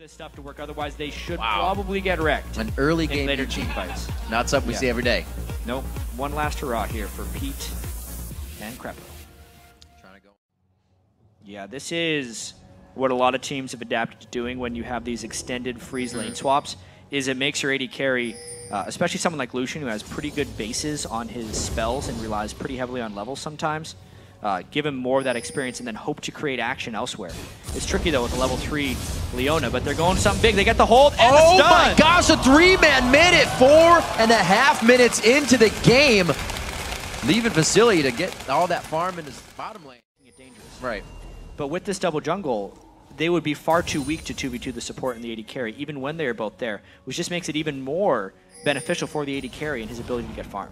this stuff to work, otherwise they should probably get wrecked. An early game later team fights. Not something we see every day. Nope. One last hurrah here for Pete and Crepo. Trying to go. Yeah, this is what a lot of teams have adapted to doing when you have these extended freeze lane swaps, is it makes your AD carry, especially someone like Lucian who has pretty good bases on his spells and relies pretty heavily on levels sometimes. Give him more of that experience and then hope to create action elsewhere. It's tricky though with a level 3 Leona, but they're going something big. They get the hold and the stun. Oh my gosh, a 3-man minute, 4.5 minutes into the game. Leaving Vasily to get all that farm in his bottom lane. Dangerous. Right. But with this double jungle, they would be far too weak to 2v2 the support and the AD carry, even when they are both there, which just makes it even more beneficial for the AD carry and his ability to get farm.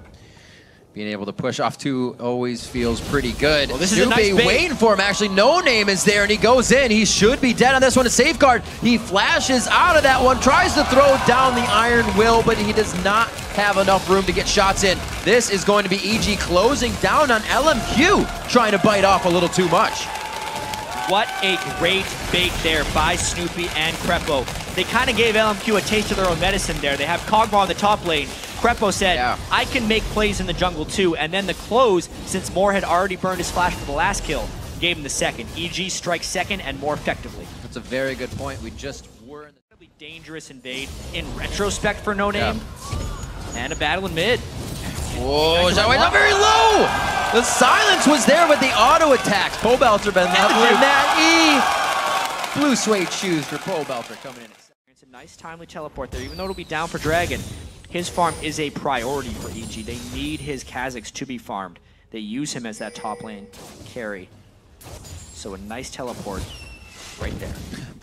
Being able to push off 2 always feels pretty good. Well, this is a nice bait. Waiting for him. Actually, No Name is there, and he goes in. He should be dead on this one. A safeguard. He flashes out of that one, tries to throw down the Iron Will, but he does not have enough room to get shots in. This is going to be EG closing down on LMQ, trying to bite off a little too much. What a great bait there by Snoopy and Crepo. They kind of gave LMQ a taste of their own medicine there. They have Kog'Maw on the top lane. Crepo said, I can make plays in the jungle too. And then the close, since Moore had already burned his flash for the last kill, gave him the second. EG strikes second and more effectively. That's a very good point. We just were in the incredibly dangerous invade in retrospect for No Name. And a battle in mid. Whoa, that way not very low! The silence was there with the auto attacks. Pobelter been leveling that E. Blue suede shoes for Pobelter coming in. It's a nice timely teleport there, even though it'll be down for Dragon. His farm is a priority for EG. They need his Kha'Zix to be farmed. They use him as that top lane carry. So a nice teleport right there.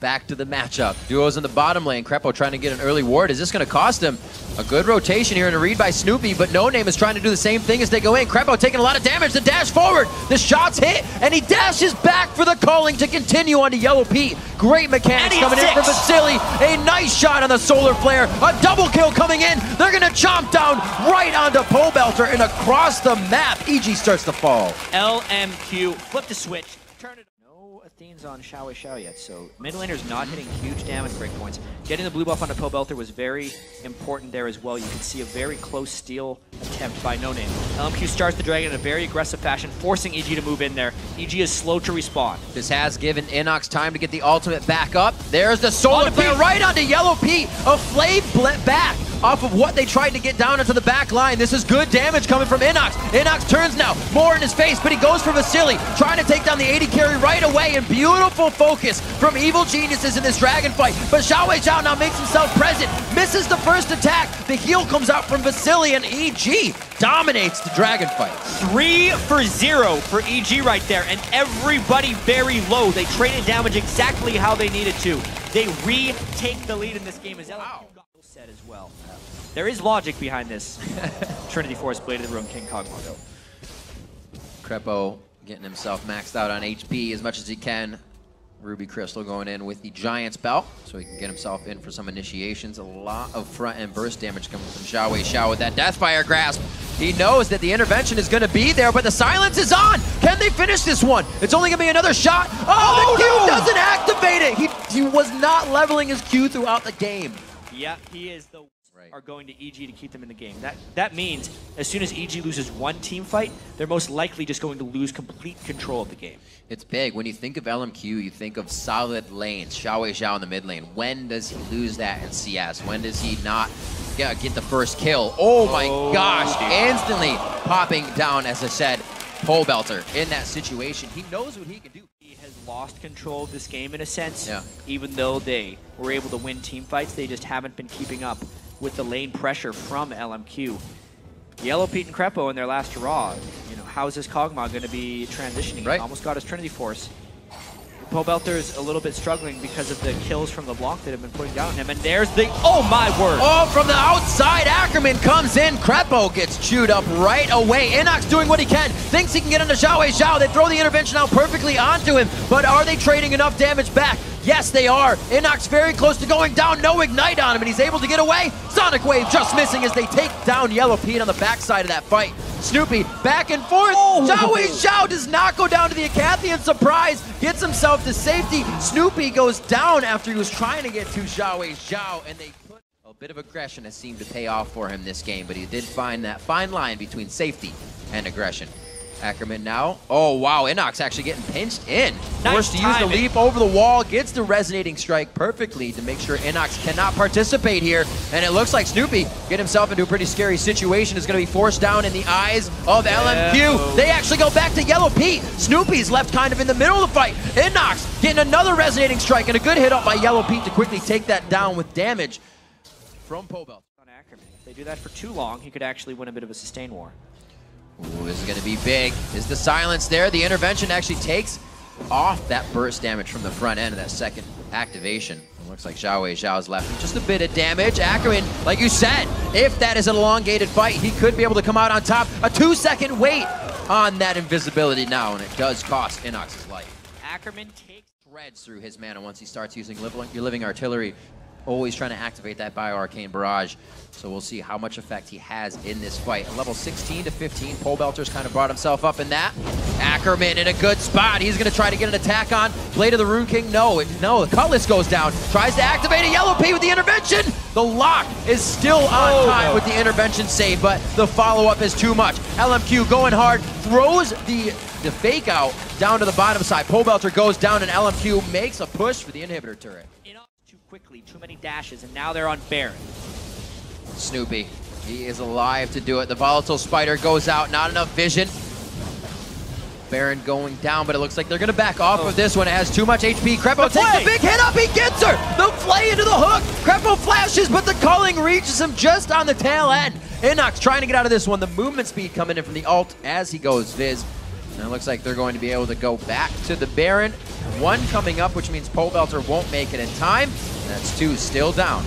Back to the matchup. Duos in the bottom lane. Crepo trying to get an early ward. Is this going to cost him? A good rotation here and a read by Snoopy, but No Name is trying to do the same thing as they go in. Crepo taking a lot of damage. The dash forward. The shot's hit, and he dashes back for the calling to continue onto Yellow Pete. Great mechanics coming in from Vasily. A nice shot on the solar flare. A double kill coming in. They're going to chomp down right onto Pobelter, and across the map, EG starts to fall. LMQ, flip the switch, turn it. No Athene's on Xiao yet, so mid laner's not hitting huge damage breakpoints. Getting the blue buff onto Pobelter was very important there as well. You can see a very close steal attempt by No Name. LMQ starts the Dragon in a very aggressive fashion, forcing EG to move in there. EG is slow to respawn. This has given Inox time to get the ultimate back up. There's the solar flare right onto Yellow Pete. A flame back off of what they tried to get down into the back line. This is good damage coming from Inox. Inox turns now, more in his face, but he goes for Vasily, trying to take down the AD carry right away, and beautiful focus from Evil Geniuses in this Dragon fight. But Xiao now makes himself present, misses the first attack. The heal comes out from Vasily, and EG dominates the Dragon fight. 3 for 0 for EG right there, and everybody very low. They traded damage exactly how they needed to. They retake the lead in this game as LMQ got set as well. There is logic behind this. Trinity Force Blade of the Rune King Kog'Maw though. Crepo getting himself maxed out on HP as much as he can. Ruby Crystal going in with the Giant's Belt, so he can get himself in for some initiations. A lot of front end burst damage coming from Xiao with that Deathfire Grasp. He knows that the intervention is going to be there, but the silence is on. Can they finish this one? It's only going to be another shot. Oh, the Q doesn't activate it. He was not leveling his Q throughout the game. Yeah, he is the are going to EG to keep them in the game. That means as soon as EG loses one team fight, they're most likely just going to lose complete control of the game. It's big. When you think of LMQ, you think of solid lanes. Xiao in the mid lane. When does he lose that in CS? When does he not get the first kill? Oh my gosh, instantly popping down, as I said, Pobelter in that situation. He knows what he can do. He has lost control of this game in a sense. Even though they were able to win team fights, they just haven't been keeping up with the lane pressure from LMQ. Yellow Pete and Crepo in their last hurrah. You know, how is this Kog'Maw going to be transitioning? He almost got his Trinity Force. Pobelter's a little bit struggling because of the kills from LeBlanc that have been putting down on him. And there's the, oh my word. Oh, from the outside, Ackerman comes in. Crepo gets chewed up right away. Inox doing what he can. Thinks he can get onto Xiao. They throw the intervention out perfectly onto him. But are they trading enough damage back? Yes, they are. Inox very close to going down. No ignite on him, and he's able to get away. Sonic Wave just missing as they take down Yellow Pete on the backside of that fight. Snoopy back and forth. Zhao does not go down to the Acathian. Surprise, gets himself to safety. Snoopy goes down after he was trying to get to Zhao, and they put a bit of aggression has seemed to pay off for him this game, but he did find that fine line between safety and aggression. Ackerman now. Oh, wow. Inox actually getting pinched in. Forced to use the leap over the wall. Gets the resonating strike perfectly to make sure Inox cannot participate here. And it looks like Snoopy get himself into a pretty scary situation. Is going to be forced down in the eyes of LMQ. They actually go back to Yellow Pete. Snoopy's left kind of in the middle of the fight. Inox getting another resonating strike and a good hit up by Yellow Pete to quickly take that down with damage from Pobelt. On Ackerman. If they do that for too long, he could actually win a bit of a sustain war. Ooh, this is going to be big. Is the silence there? The intervention actually takes off that burst damage from the front end of that second activation. It looks like Zhao's left with just a bit of damage. Ackerman, like you said, if that is an elongated fight, he could be able to come out on top. A 2-second wait on that invisibility now, and it does cost Inox's life. Ackerman takes threads through his mana once he starts using your living artillery. Always trying to activate that Bio-Arcane Barrage. So we'll see how much effect he has in this fight. A level 16 to 15, Pobelter's kind of brought himself up in that. Ackerman in a good spot. He's going to try to get an attack on. Blade of the Rune King, no, the Cutlass goes down. Tries to activate a Yellow Pea with the intervention. The lock is still on time with the intervention save, but the follow-up is too much. LMQ going hard, throws the fake out down to the bottom side. Pobelter goes down, and LMQ makes a push for the inhibitor turret. Too quickly, too many dashes, and now they're on Baron. Snoopy, he is alive to do it. The Volatile Spider goes out, not enough vision. Baron going down, but it looks like they're going to back off of this one. It has too much HP. Crepo takes a big hit up, he gets her! The flay into the hook! Crepo flashes, but the culling reaches him just on the tail end. Inox trying to get out of this one. The movement speed coming in from the ult as he goes Viz. And it looks like they're going to be able to go back to the Baron. One coming up, which means Pobelter won't make it in time. That's two still down.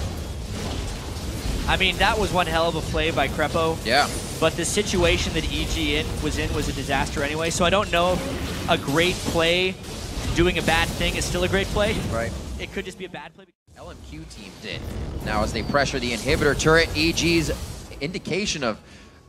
I mean, that was one hell of a play by Crepo. Yeah. But the situation that EG was in was a disaster anyway, so I don't know if a great play doing a bad thing is still a great play. Right. It could just be a bad play. LMQ team did. Now as they pressure the inhibitor turret, EG's indication of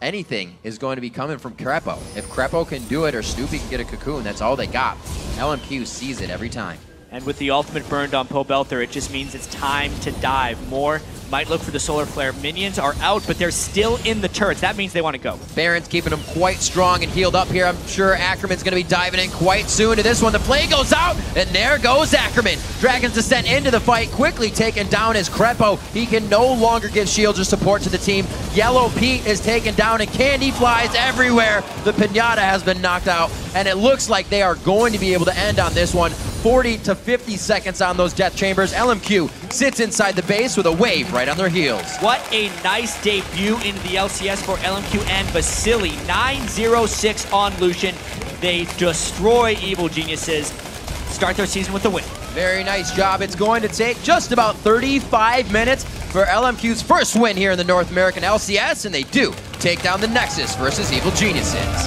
anything is going to be coming from Crepo. If Crepo can do it or Snoopy can get a cocoon, that's all they got. LMQ sees it every time. And with the ultimate burned on Pobelter, it just means it's time to dive more. Might look for the Solar Flare. Minions are out, but they're still in the turrets. That means they want to go. Baron's keeping him quite strong and healed up here. I'm sure Ackerman's going to be diving in quite soon to this one. The play goes out, and there goes Ackerman. Dragon's Descent into the fight, quickly taken down as Crepo. He can no longer give shields or support to the team. Yellow Pete is taken down, and candy flies everywhere. The Pinata has been knocked out, and it looks like they are going to be able to end on this one. 40 to 50 seconds on those death chambers. LMQ sits inside the base with a wave right on their heels. What a nice debut into the LCS for LMQ and Vasily. 9-0-6 on Lucian. They destroy Evil Geniuses. Start their season with a win. Very nice job. It's going to take just about 35 minutes for LMQ's first win here in the North American LCS, and they do take down the Nexus versus Evil Geniuses.